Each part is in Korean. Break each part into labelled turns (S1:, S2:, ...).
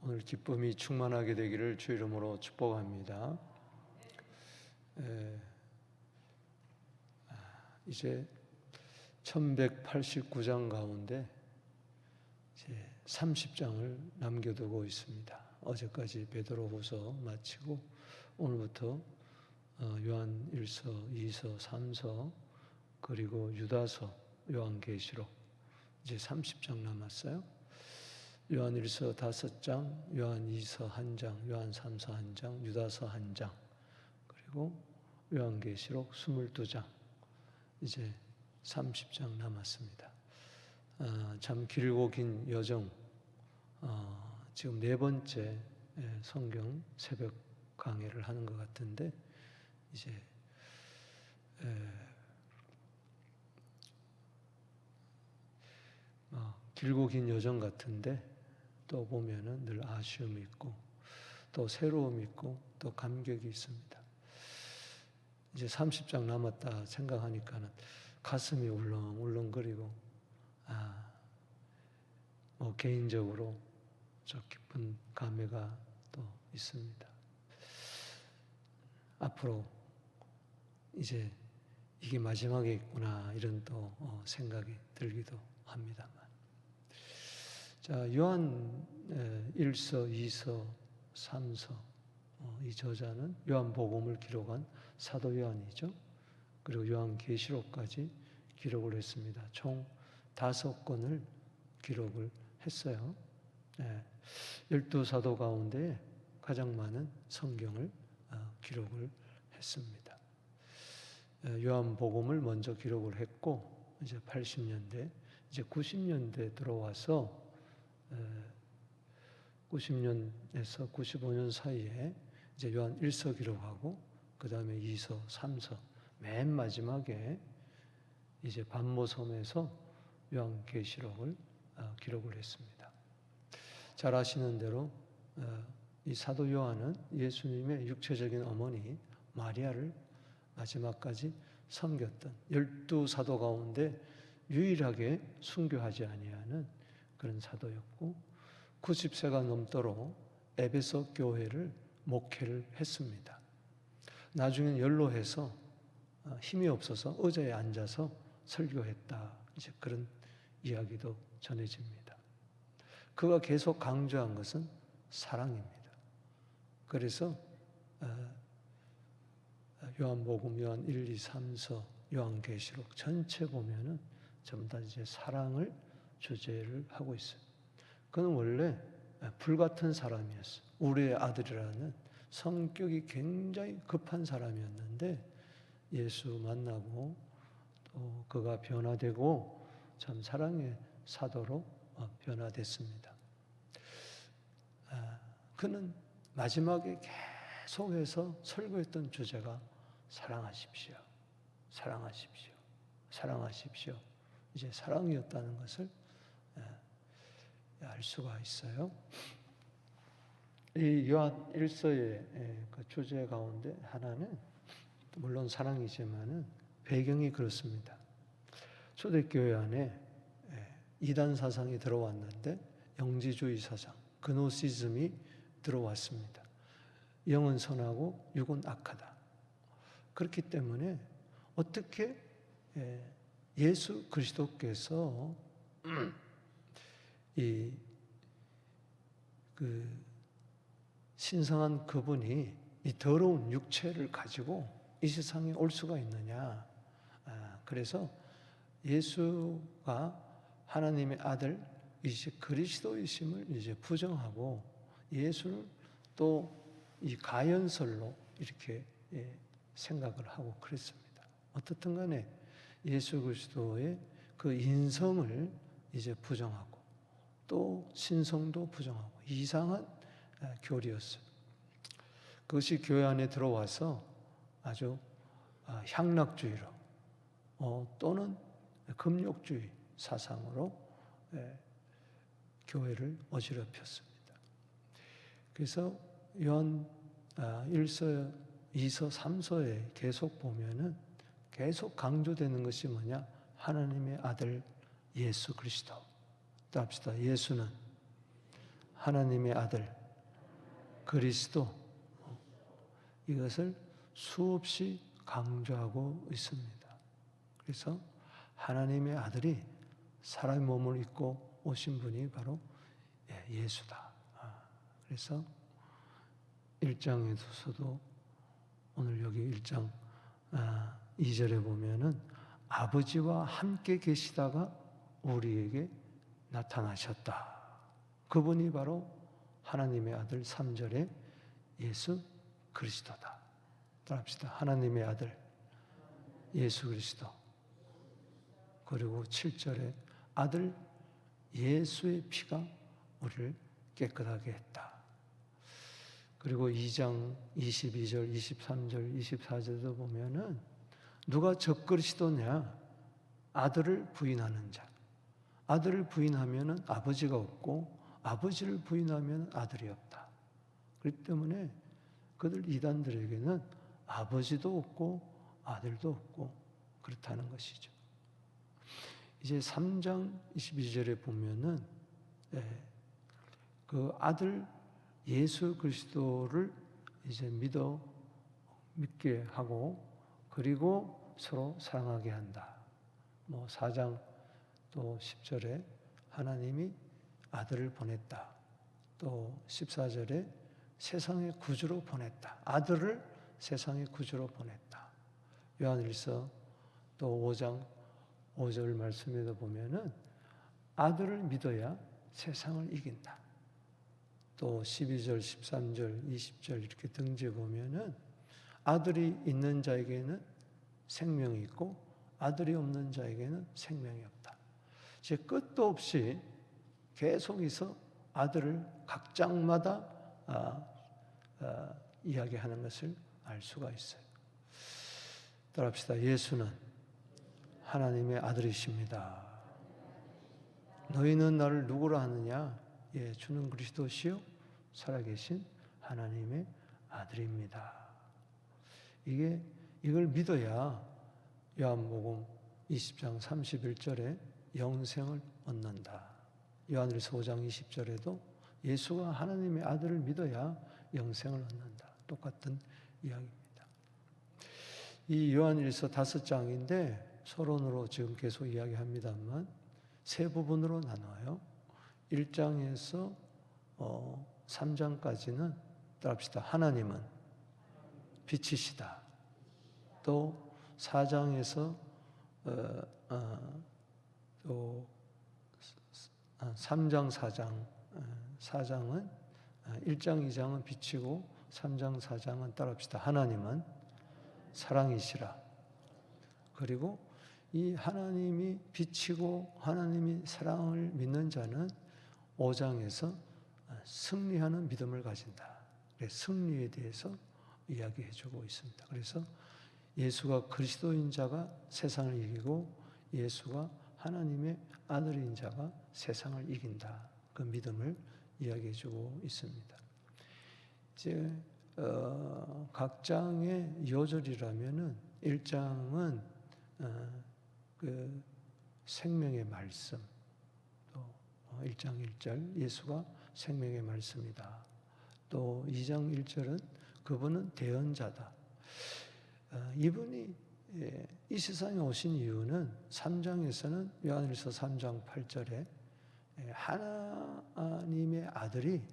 S1: 오늘 기쁨이 충만하게 되기를 주 이름으로 축복합니다. 이제 1189장 가운데 이제 30장을 남겨두고 있습니다. 어제까지 베드로후서 마치고 오늘부터 요한 1서, 2서, 3서 그리고 유다서, 요한계시록 이제 30장 남았어요. 요한 1서 5장, 요한 2서 1장, 요한 3서 1장, 유다서 1장, 그리고 요한계시록 22장, 이제 30장 남았습니다. 참 길고 긴 여정, 지금 4번째 성경 새벽 강해를 하는 것 같은데, 이제 길고 긴 여정 같은데 또 보면은 늘 아쉬움이 있고 또 새로움이 있고 또 감격이 있습니다. 이제 30장 남았다 생각하니까는 가슴이 울렁울렁거리고 개인적으로 저 깊은 감회가 또 있습니다. 앞으로 이제 이게 마지막이겠구나 이런 또 생각이 들기도 합니다만. 자, 요한 1서, 2서, 3서 이 저자는 요한복음을 기록한 사도 요한이죠. 그리고 요한계시록까지 기록을 했습니다. 총 5권을 기록을 했어요. 12사도 가운데 가장 많은 성경을 기록을 했습니다. 요한복음을 먼저 기록을 했고 이제 80년대, 이제 90년대 들어와서 90년에서 95년 사이에 이제 요한 1서 기록하고 그 다음에 2서, 3서 맨 마지막에 이제 반모섬에서 요한계시록을 기록을 했습니다. 잘 아시는 대로 이 사도 요한은 예수님의 육체적인 어머니 마리아를 마지막까지 섬겼던 12사도 가운데 유일하게 순교하지 아니하는 그런 사도였고 90세가 넘도록 에베소 교회를 목회를 했습니다. 나중엔 연로해서 힘이 없어서 의자에 앉아서 설교했다. 이제 그런 이야기도 전해집니다. 그가 계속 강조한 것은 사랑입니다. 그래서 요한복음, 요한 1, 2, 3서, 요한계시록 전체 보면은 전부 다 이제 사랑을 주제를 하고 있어요. 그는 원래 불같은 사람이었어요. 우리의 아들이라는 성격이 굉장히 급한 사람이었는데 예수 만나고 또 그가 변화되고 참 사랑의 사도로 변화됐습니다. 그는 마지막에 계속해서 설교했던 주제가 사랑하십시오. 사랑하십시오. 사랑하십시오. 이제 사랑이었다는 것을 알 수가 있어요. 이 요한 1서의 그 주제 가운데 하나는 물론 사랑이지만은 배경이 그렇습니다. 초대교회 안에 이단 사상이 들어왔는데 영지주의 사상, 그노시즘이 들어왔습니다. 영은 선하고 육은 악하다. 그렇기 때문에 어떻게 예수 그리스도께서 그 신성한 그분이 이 더러운 육체를 가지고 이 세상에 올 수가 있느냐. 그래서 예수가 하나님의 아들 이제 그리스도이심을 이제 부정하고 예수를 또 이 가연설로 이렇게 생각을 하고 그랬습니다. 어떻든 간에 예수 그리스도의 그 인성을 이제 부정하고 또 신성도 부정하고 이상한 교리였어요. 그것이 교회 안에 들어와서 아주 향락주의로 또는 금욕주의 사상으로 교회를 어지럽혔습니다. 그래서 요한 1서, 2서, 3서에 계속 보면은 계속 강조되는 것이 뭐냐? 하나님의 아들 예수 그리스도. 또 합시다. 예수는 하나님의 아들 그리스도, 이것을 수없이 강조하고 있습니다. 그래서 하나님의 아들이 사람의 몸을 입고 오신 분이 바로 예수다. 그래서 1장에서도 오늘 여기 1장 2절에 보면은 아버지와 함께 계시다가 우리에게 나타나셨다. 그분이 바로 하나님의 아들 3절에 예수 그리스도다. 따라합시다. 하나님의 아들 예수 그리스도. 그리고 7절에 아들 예수의 피가 우리를 깨끗하게 했다. 그리고 2장 22절, 23절, 24절도 보면은 누가 적그리스도냐? 아들을 부인하는 자. 아들을 부인하면은 아버지가 없고 아버지를 부인하면 아들이 없다. 그렇기 때문에 그들 이단들에게는 아버지도 없고 아들도 없고 그렇다는 것이죠. 이제 3장 22절에 보면은 그 아들 예수 그리스도를 이제 믿게 하고 그리고 서로 사랑하게 한다. 4장 또 10절에 하나님이 아들을 보냈다. 또 14절에 세상의 구주로 보냈다. 아들을 세상의 구주로 보냈다. 요한일서 또 5장 5절 말씀에도 보면은 아들을 믿어야 세상을 이긴다. 또 12절, 13절, 20절 이렇게 등지에 보면은 아들이 있는 자에게는 생명이 있고 아들이 없는 자에게는 생명이 없다. 이제 끝도 없이 계속해서 아들을 각 장마다 이야기하는 것을 알 수가 있어요. 따라합시다. 예수는 하나님의 아들이십니다. 너희는 나를 누구라 하느냐? 주는 그리스도시요 살아계신 하나님의 아들입니다. 이걸 믿어야 요한복음 20장 31절에 영생을 얻는다. 요한일서 5장 20절에도 예수가 하나님의 아들을 믿어야 영생을 얻는다. 똑같은 이야기입니다. 이 요한일서 5장인데 서론으로 지금 계속 이야기합니다만 세 부분으로 나눠요. 1장에서 3장까지는 따라합시다. 하나님은 빛이시다. 또 4장에서 또 3장, 4장은 1장, 2장은 빛이고 3장, 4장은 따라합시다. 하나님은 사랑이시라. 그리고 이 하나님이 빛이고 하나님이 사랑을 믿는 자는 5장에서 승리하는 믿음을 가진다. 승리에 대해서 이야기해주고 있습니다. 그래서 예수가 그리스도인 자가 세상을 이기고 예수가 하나님의 아들인 자가 세상을 이긴다. 그 믿음을 이야기해주고 있습니다. 이제 각 장의 요절이라면은 1장은 그 생명의 말씀, 또 1장 1절 예수가 생명의 말씀이다. 또 2장 1절은 그분은 대언자다. 이분이 이 세상에 오신 이유는 3장에서는 요한일서 3장 8절에 하나님의 아들이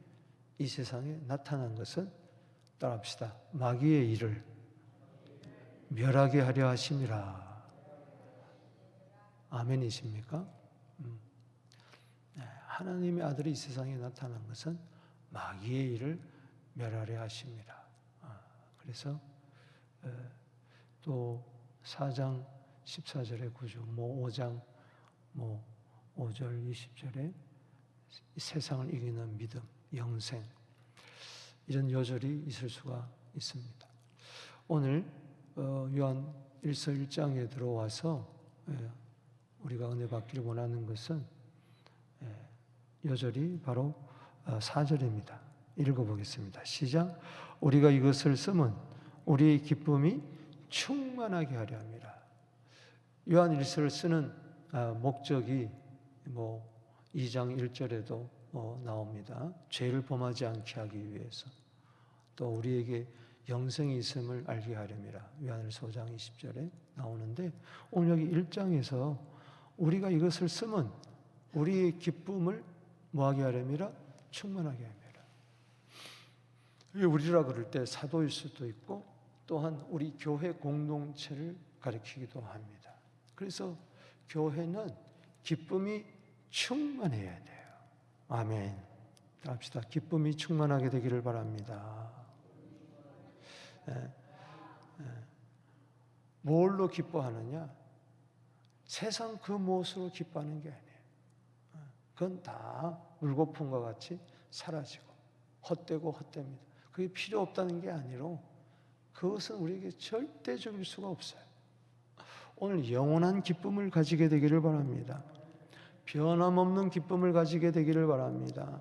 S1: 이 세상에 나타난 것은 따라합시다. 마귀의 일을 멸하게 하려 하심이라. 아멘이십니까? 하나님의 아들이 이 세상에 나타난 것은 마귀의 일을 멸하려 하심이라. 그래서 또 4장 14절에 구주, 5장 5절 20절에 세상을 이기는 믿음, 영생 이런 요절이 있을 수가 있습니다. 오늘 요한 1서 1장에 들어와서 우리가 은혜 받기를 원하는 것은 요절이 바로 4절입니다. 읽어보겠습니다. 시작. 우리가 이것을 쓰면 우리의 기쁨이 충만하게 하려 함이라. 요한 1서를 쓰는 목적이 2장 1절에도 나옵니다. 죄를 범하지 않게 하기 위해서, 또 우리에게 영생이 있음을 알게 하렴이라. 요한일서 5장 20절에 나오는데, 오늘 여기 1장에서 우리가 이것을 쓰면 우리의 기쁨을 뭐하게 하렴이라? 충만하게 하렴이라. 우리라 그럴 때 사도일 수도 있고, 또한 우리 교회 공동체를 가리키기도 합니다. 그래서 교회는 기쁨이 충만해야 돼요. 아멘. 합시다. 기쁨이 충만하게 되기를 바랍니다. 뭘로 기뻐하느냐? 세상 그 무엇으로 기뻐하는 게 아니에요. 그건 다 물거품과 같이 사라지고 헛되고 헛됩니다. 그게 필요 없다는 게 아니로 그것은 우리에게 절대적일 수가 없어요. 오늘 영원한 기쁨을 가지게 되기를 바랍니다. 변함없는 기쁨을 가지게 되기를 바랍니다.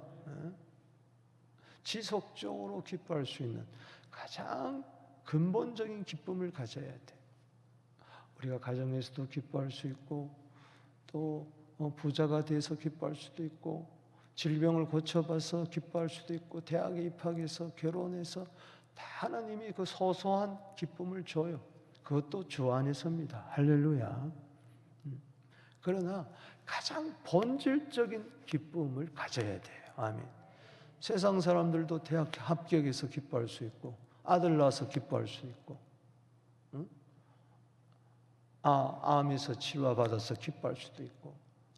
S1: 지속적으로 기뻐할 수 있는 가장 근본적인 기쁨을 가져야 돼. 우리가 가정에서도 기뻐할 수 있고, 또 부자가 돼서 기뻐할 수도 있고, 질병을 고쳐봐서 기뻐할 수도 있고, 대학에 입학해서 결혼해서 다 하나님이 그 소소한 기쁨을 줘요. 그것도 주 안에서입니다. 할렐루야. 그러나 가장 본질적인 기쁨을 가져야 돼요. 아멘. 세상 사람들도 대학 합격해서 기뻐할 수 있고, 아들 낳아서 기뻐할 수 있고, 암에서 치료받아서 기뻐할 수도 있고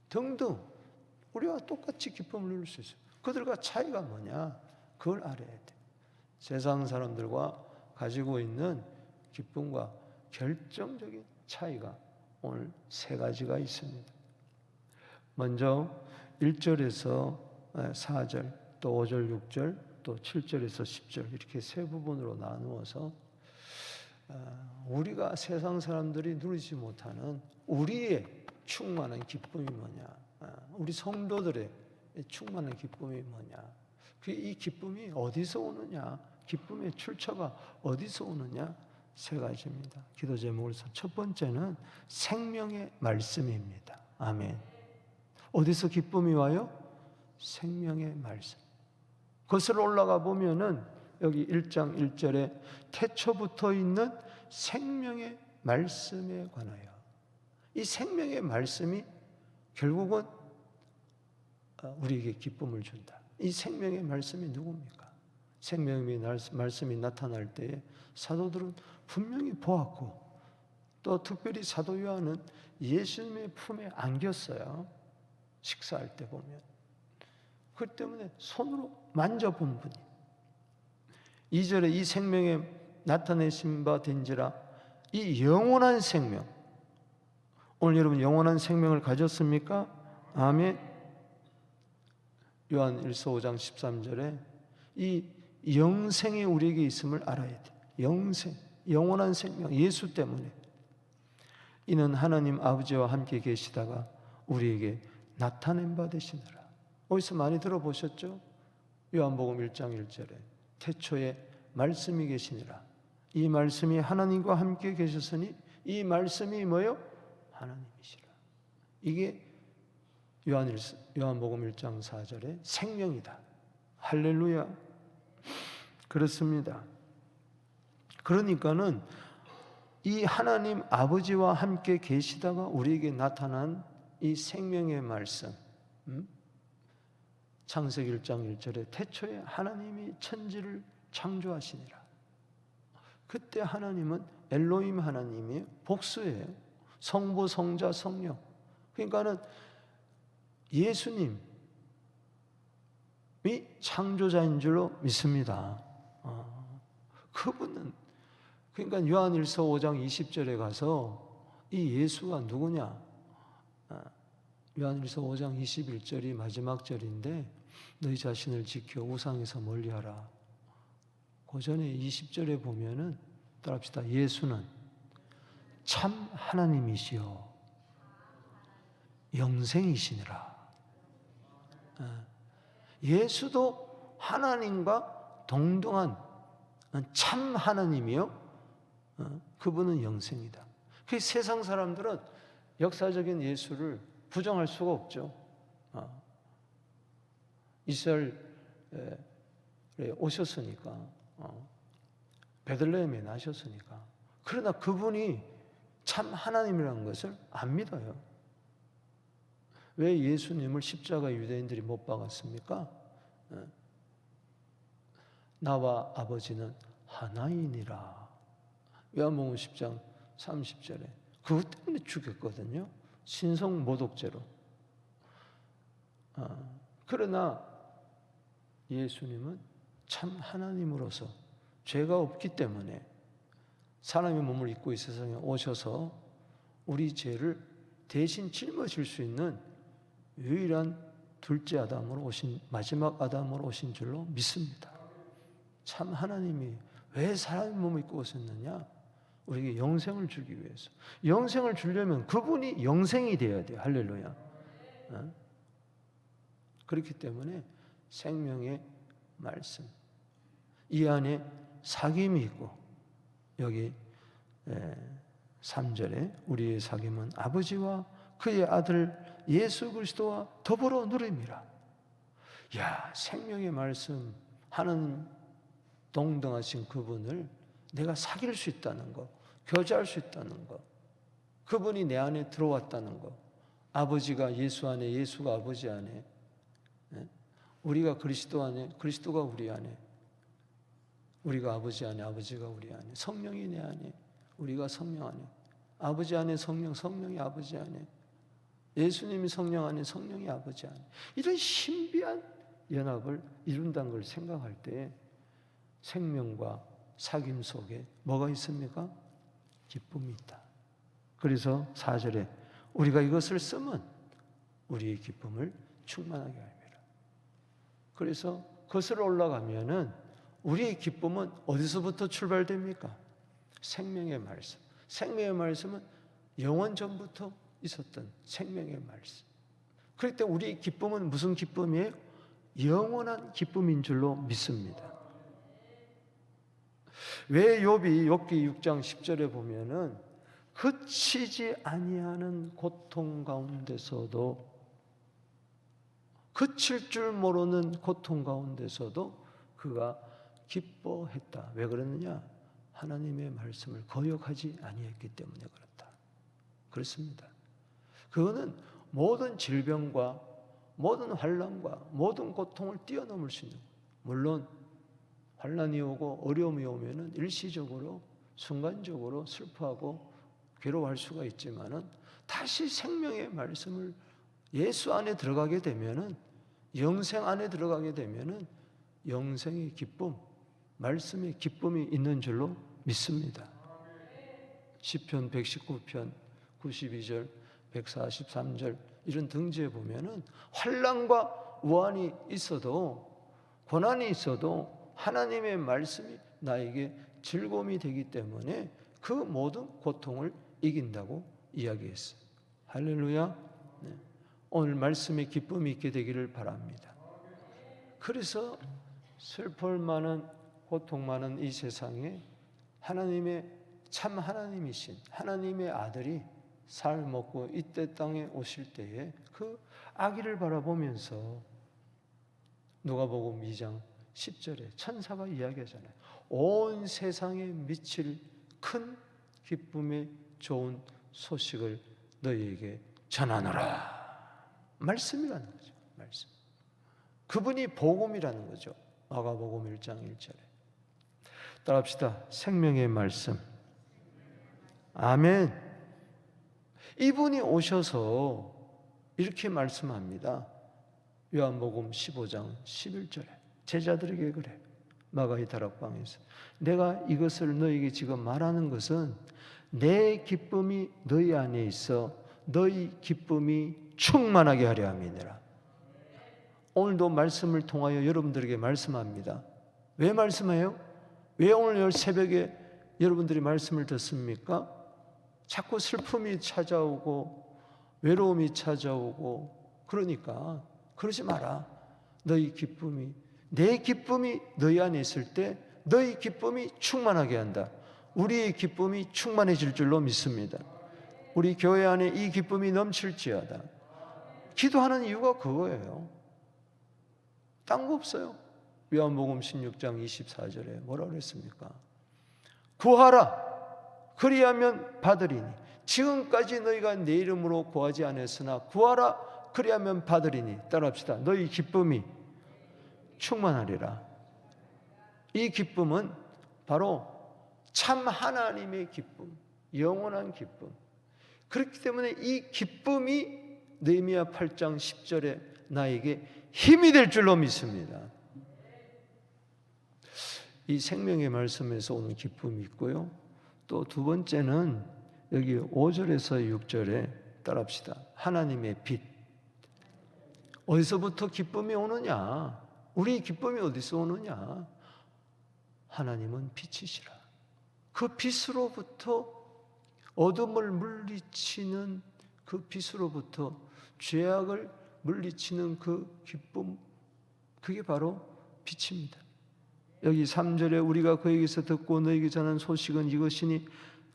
S1: 등등, 우리와 똑같이 기쁨을 누릴 수 있어요. 그들과 차이가 뭐냐? 그걸 알아야 돼. 세상 사람들과 가지고 있는 기쁨과 결정적인 차이가 오늘 세 가지가 있습니다. 먼저 1절에서 4절, 또 5절, 6절, 또 7절에서 10절 이렇게 세 부분으로 나누어서 우리가 세상 사람들이 누리지 못하는 우리의 충만한 기쁨이 뭐냐, 우리 성도들의 충만한 기쁨이 뭐냐, 이 기쁨이 어디서 오느냐, 기쁨의 출처가 어디서 오느냐, 세 가지입니다. 기도 제목을 첫 번째는 생명의 말씀입니다. 아멘. 어디서 기쁨이 와요? 생명의 말씀. 거슬러 올라가 보면은 여기 1장 1절에 태초부터 있는 생명의 말씀에 관하여, 이 생명의 말씀이 결국은 우리에게 기쁨을 준다. 이 생명의 말씀이 누굽니까? 생명의 말씀이 나타날 때에 사도들은 분명히 보았고, 또 특별히 사도 요한은 예수님의 품에 안겼어요. 식사할 때 보면. 그 때문에 손으로 만져본 분이. 2절에 이 생명에 나타내신 바 된지라, 이 영원한 생명. 오늘 여러분 영원한 생명을 가졌습니까? 아멘. 요한 1서 5장 13절에 이 영생이 우리에게 있음을 알아야 돼. 영생, 영원한 생명, 예수 때문에. 이는 하나님 아버지와 함께 계시다가 우리에게 나타낸 바 되시느라. 어디서 많이 들어보셨죠? 요한복음 1장 1절에 태초에 말씀이 계시니라. 이 말씀이 하나님과 함께 계셨으니 이 말씀이 뭐요? 하나님이시라. 이게 요한복음 1장 4절에 생명이다. 할렐루야. 그렇습니다. 그러니까는 이 하나님 아버지와 함께 계시다가 우리에게 나타난 이 생명의 말씀, 창세기 1장 1절에 태초에 하나님이 천지를 창조하시니라. 그때 하나님은 엘로힘 하나님이에요. 복수예요. 성부, 성자, 성령. 그러니까는 예수님이 창조자인 줄로 믿습니다. 그분은, 그러니까 요한일서 5장 20절에 가서 이 예수가 누구냐? 요한일서 5장 21절이 마지막 절인데, 너희 자신을 지켜 우상에서 멀리하라. 그 전에 20절에 보면은 따라합시다. 예수는 참 하나님이시요 영생이시니라. 예수도 하나님과 동등한 참 하나님이요, 그분은 영생이다. 그 세상 사람들은 역사적인 예수를 부정할 수가 없죠. 이스라엘에 오셨으니까, 베들레헴에 나셨으니까. 그러나 그분이 참 하나님이라는 것을 안 믿어요. 왜 예수님을 십자가 유대인들이 못 박았습니까? 나와 아버지는 하나이니라. 요한복음 10장 30절에 그것 때문에 죽였거든요. 신성 모독죄로. 그러나 예수님은 참 하나님으로서 죄가 없기 때문에 사람의 몸을 입고 이 세상에 오셔서 우리 죄를 대신 짊어질 수 있는 유일한 둘째 아담으로 오신, 마지막 아담으로 오신 줄로 믿습니다. 참 하나님이 왜 사람의 몸을 입고 오셨느냐? 우리에게 영생을 주기 위해서. 영생을 주려면 그분이 영생이 되어야 돼요. 할렐루야. 그렇기 때문에 생명의 말씀, 이 안에 사귐이 있고, 여기 3절에 우리의 사귐은 아버지와 그의 아들 예수 그리스도와 더불어 누림이라. 야, 생명의 말씀 하는 동등하신 그분을 내가 사귈 수 있다는 것, 교제할 수 있다는 것, 그분이 내 안에 들어왔다는 것, 아버지가 예수 안에, 예수가 아버지 안에, 우리가 그리스도 안에, 그리스도가 우리 안에, 우리가 아버지 안에, 아버지가 우리 안에, 성령이 내 안에, 우리가 성령 안에, 아버지 안에 성령, 성령이 아버지 안에, 예수님이 성령 안에, 성령이 아버지 안에, 이런 신비한 연합을 이룬다는 걸 생각할 때 생명과 사귐 속에 뭐가 있습니까? 기쁨이 있다. 그래서 4절에 우리가 이것을 쓰면 우리의 기쁨을 충만하게 합니다. 그래서 거슬러 올라가면은 우리의 기쁨은 어디서부터 출발됩니까? 생명의 말씀. 생명의 말씀은 영원 전부터 있었던 생명의 말씀. 그럴 때 우리의 기쁨은 무슨 기쁨이에요? 영원한 기쁨인 줄로 믿습니다. 왜 욥기 6장 10절에 보면은 그치지 아니하는 고통 가운데서도, 그칠 줄 모르는 고통 가운데서도 그가 기뻐했다. 왜 그러느냐? 하나님의 말씀을 거역하지 아니했기 때문에 그렇다. 그렇습니다. 그거는 모든 질병과 모든 환난과 모든 고통을 뛰어넘을 수 있는, 물론 환난이 오고 어려움이 오면은 일시적으로 순간적으로 슬퍼하고 괴로워할 수가 있지만은 다시 생명의 말씀을 예수 안에 들어가게 되면은, 영생 안에 들어가게 되면은 영생의 기쁨, 말씀의 기쁨이 있는 줄로 믿습니다. 시편 119편 92절, 143절 이런 등지에 보면은 환난과 우환이 있어도, 고난이 있어도 하나님의 말씀이 나에게 즐거움이 되기 때문에 그 모든 고통을 이긴다고 이야기했어요. 할렐루야. 네. 오늘 말씀에 기쁨이 있게 되기를 바랍니다. 그래서 슬플 많은, 고통 많은 이 세상에 하나님의 참 하나님이신 하나님의 아들이 살 먹고 이때 땅에 오실 때에 그 아기를 바라보면서 누가복음 2장 10절에 천사가 이야기하잖아요. 온 세상에 미칠 큰 기쁨의 좋은 소식을 너희에게 전하노라. 말씀이라는 거죠. 말씀. 그분이 복음이라는 거죠. 마가복음 1장 1절에. 따라합시다. 생명의 말씀. 아멘. 이분이 오셔서 이렇게 말씀합니다. 요한복음 15장 11절에 제자들에게 그래. 마가의 다락방에서 내가 이것을 너희에게 지금 말하는 것은 내 기쁨이 너희 안에 있어 너희 기쁨이 충만하게 하려 함이니라. 오늘도 말씀을 통하여 여러분들에게 말씀합니다. 왜 말씀해요? 왜 오늘 새벽에 여러분들이 말씀을 듣습니까? 자꾸 슬픔이 찾아오고 외로움이 찾아오고, 그러니까 그러지 마라. 너희 기쁨이, 내 기쁨이 너희 안에 있을 때 너희 기쁨이 충만하게 한다. 우리의 기쁨이 충만해질 줄로 믿습니다. 우리 교회 안에 이 기쁨이 넘칠지어다. 기도하는 이유가 그거예요. 딴 거 없어요. 요한복음 16장 24절에 뭐라고 그랬습니까? 구하라 그리하면 받으리니 지금까지 너희가 내 이름으로 구하지 않았으나 구하라 그리하면 받으리니, 따라합시다. 너희 기쁨이 충만하리라. 이 기쁨은 바로 참 하나님의 기쁨, 영원한 기쁨. 그렇기 때문에 이 기쁨이 느헤미야 8장 10절에 나에게 힘이 될 줄로 믿습니다. 이 생명의 말씀에서 오는 기쁨이 있고요. 또 두 번째는 여기 5절에서 6절에 따라합시다. 하나님의 빛. 어디서부터 기쁨이 오느냐? 우리 기쁨이 어디서 오느냐? 하나님은 빛이시라. 그 빛으로부터 어둠을 물리치는 그 빛으로부터 죄악을 물리치는 그 기쁨, 그게 바로 빛입니다. 여기 3절에 우리가 그에게서 듣고 너에게 전한 소식은 이것이니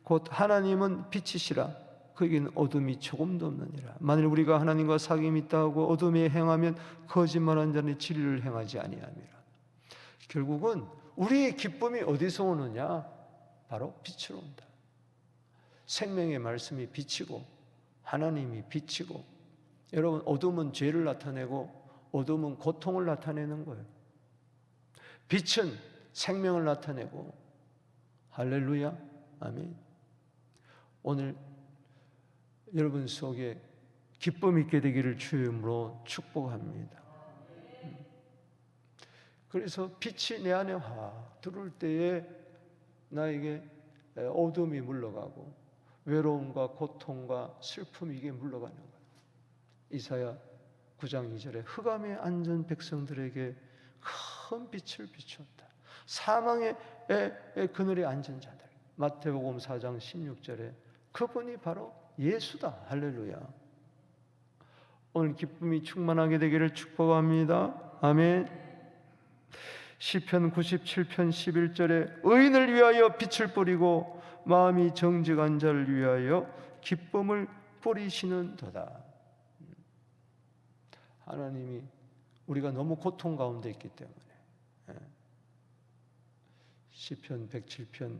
S1: 곧 하나님은 빛이시라. 그에게는 어둠이 조금도 없느니라. 만일 우리가 하나님과 사귐이 있다 하고 어둠에 행하면 거짓말한 자는 진리를 행하지 아니함이라. 결국은 우리의 기쁨이 어디서 오느냐? 바로 빛으로 온다. 생명의 말씀이 빛이고 하나님이 빛이고, 여러분 어둠은 죄를 나타내고 어둠은 고통을 나타내는 거예요. 빛은 생명을 나타내고, 할렐루야, 아멘. 오늘 여러분 속에 기쁨 있게 되기를 주의 이름으로 축복합니다. 그래서 빛이 내 안에 확 들어올 때에 나에게 어둠이 물러가고 외로움과 고통과 슬픔이 이게 물러가는 거예요. 이사야 9장 2절에 흑암에 앉은 백성들에게 큰 빛을 비추었다. 사망의 그늘에 앉은 자들. 마태복음 4장 16절에 그분이 바로 예수다. 할렐루야. 오늘 기쁨이 충만하게 되기를 축복합니다. 아멘. 시편 97편 11절에 의인을 위하여 빛을 뿌리고 마음이 정직한 자를 위하여 기쁨을 뿌리시는도다. 하나님이 우리가 너무 고통 가운데 있기 때문에 시편 107편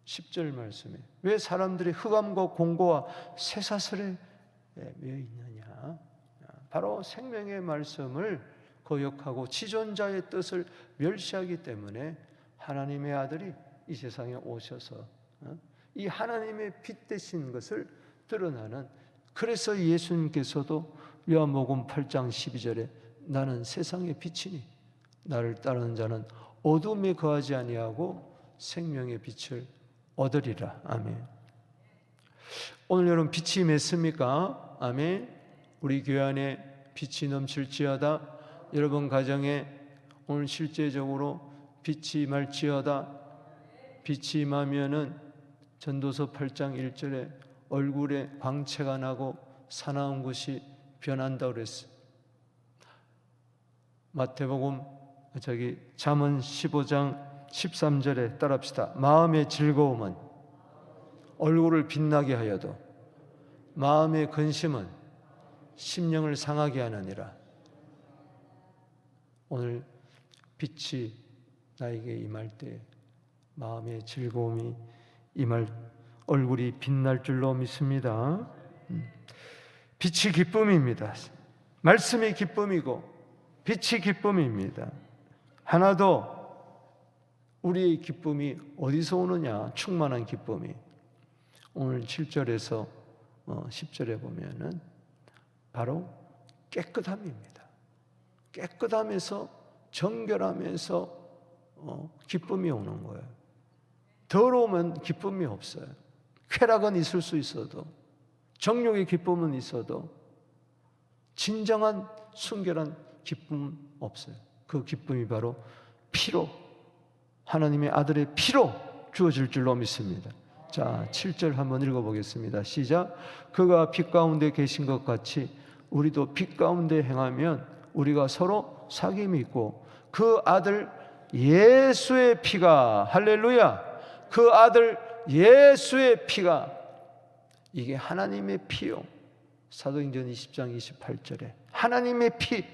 S1: 10절 말씀에 왜 사람들이 흑암과 공고와 쇠사슬에 매여 있느냐? 바로 생명의 말씀을 거역하고 지존자의 뜻을 멸시하기 때문에 하나님의 아들이 이 세상에 오셔서 이 하나님의 빛 되신 것을 드러나는, 그래서 예수님께서도 요한복음 8장 12절에 나는 세상의 빛이니 나를 따르는 자는 어둠에 거하지 아니하고 생명의 빛을 얻으리라. 아멘. 오늘 여러분 빛이 맺습니까? 아멘. 우리 교회 안에 빛이 넘칠지어다. 여러분 가정에 오늘 실제적으로 빛이 임할지어다. 빛이 임하면은 전도서 8장 1절에 얼굴에 광채가 나고 사나운 것이 변한다고 그랬어요. 마태복음 잠언 15장 13절에 따라합시다. 마음의 즐거움은 얼굴을 빛나게 하여도 마음의 근심은 심령을 상하게 하느니라. 오늘 빛이 나에게 임할 때 마음의 즐거움이 임할, 얼굴이 빛날 줄로 믿습니다. 빛이 기쁨입니다. 말씀이 기쁨이고 빛이 기쁨입니다. 하나도 우리의 기쁨이 어디서 오느냐? 충만한 기쁨이 오늘 7절에서 10절에 보면은 바로 깨끗함입니다. 깨끗함에서 정결함에서 기쁨이 오는 거예요. 더러우면 기쁨이 없어요. 쾌락은 있을 수 있어도, 정욕의 기쁨은 있어도 진정한 순결한 기쁨은 없어요. 그 기쁨이 바로 피로, 하나님의 아들의 피로 주어질 줄로 믿습니다. 자, 7절 한번 읽어보겠습니다. 시작. 그가 빛 가운데 계신 것 같이 우리도 빛 가운데 행하면 우리가 서로 사귐이 있고 그 아들 예수의 피가, 할렐루야, 그 아들 예수의 피가, 이게 하나님의 피요. 사도행전 20장 28절에 하나님의 피,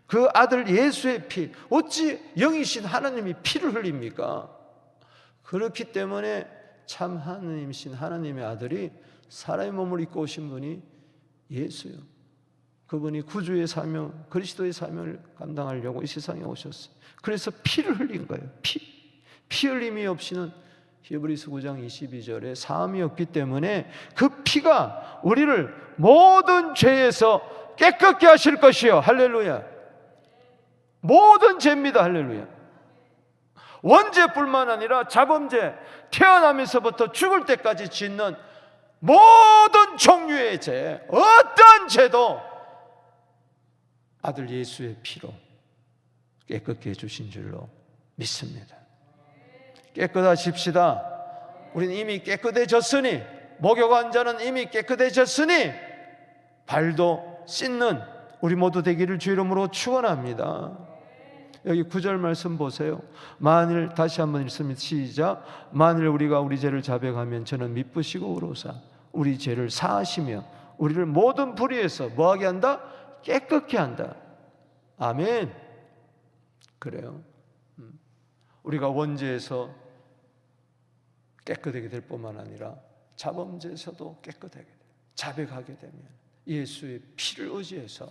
S1: 그 아들 예수의 피, 어찌 영이신 하나님이 피를 흘립니까? 그렇기 때문에 참 하나님이신 하나님의 아들이 사람의 몸을 입고 오신 분이 예수요. 그분이 구주의 사명, 그리스도의 사명을 감당하려고 이 세상에 오셨어요. 그래서 피를 흘린 거예요. 피 흘림이 없이는 히브리서 9장 22절에 사함이 없기 때문에 그 피가 우리를 모든 죄에서 깨끗게 하실 것이요. 할렐루야. 모든 죄입니다. 할렐루야. 원죄뿐만 아니라 자범죄, 태어나면서부터 죽을 때까지 짓는 모든 종류의 죄, 어떤 죄도 아들 예수의 피로 깨끗게 해주신 줄로 믿습니다. 깨끗하십시다. 우리는 이미 깨끗해졌으니, 목욕한 자는 이미 깨끗해졌으니 발도 씻는 우리 모두 되기를 주 이름으로 축원합니다. 여기 9절 말씀 보세요. 만일, 다시 한번 읽습니다. 시작. 만일 우리가 우리 죄를 자백하면 저는 미쁘시고 의로사 우리 죄를 사하시며 우리를 모든 불의에서 뭐하게 한다? 깨끗게 한다. 아멘. 그래요. 우리가 원죄에서 깨끗하게 될 뿐만 아니라 자범죄에서도 깨끗하게 돼요. 자백하게 되면 예수의 피를 의지해서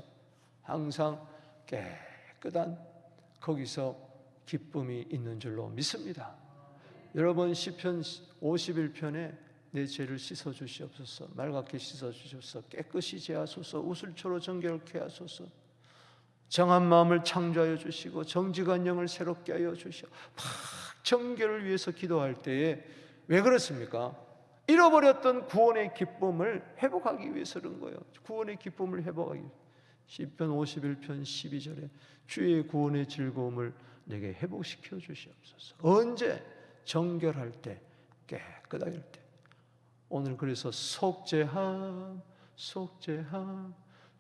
S1: 항상 깨끗한 거기서 기쁨이 있는 줄로 믿습니다. 여러분, 시편 51편에 내 죄를 씻어 주시옵소서, 맑게 씻어 주셔서 깨끗이 제하소서, 우슬초로 정결케 하소서, 정한 마음을 창조하여 주시고 정직한 영을 새롭게 하여 주시오. 막 정결을 위해서 기도할 때에 왜 그렇습니까? 잃어버렸던 구원의 기쁨을 회복하기 위해서 그런 거예요. 구원의 기쁨을 회복하기 위해서. 시편 51편 12절에 주의 구원의 즐거움을 내게 회복시켜 주시옵소서. 언제? 정결할 때, 깨끗하게 할 때. 오늘 그래서 속죄함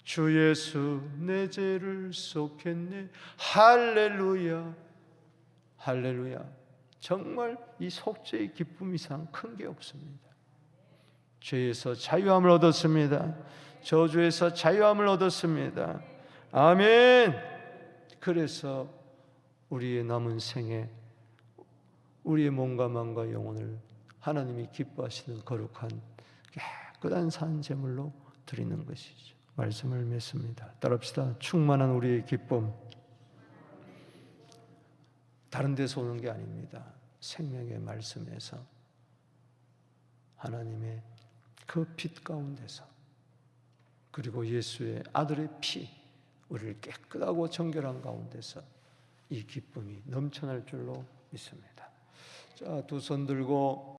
S1: 주 예수 내 죄를 속했네. 할렐루야, 할렐루야. 정말 이 속죄의 기쁨 이상 큰 게 없습니다. 죄에서 자유함을 얻었습니다. 저주에서 자유함을 얻었습니다. 아멘. 그래서 우리의 남은 생에 우리의 몸과 마음과 영혼을 하나님이 기뻐하시는 거룩한 깨끗한 산 제물로 드리는 것이죠. 말씀을 맺습니다. 따릅시다. 충만한 우리의 기쁨, 다른 데서 오는 게 아닙니다. 생명의 말씀에서, 하나님의 그 빛 가운데서, 그리고 예수의 아들의 피, 우리를 깨끗하고 정결한 가운데서 이 기쁨이 넘쳐날 줄로 믿습니다. 자, 두 손 들고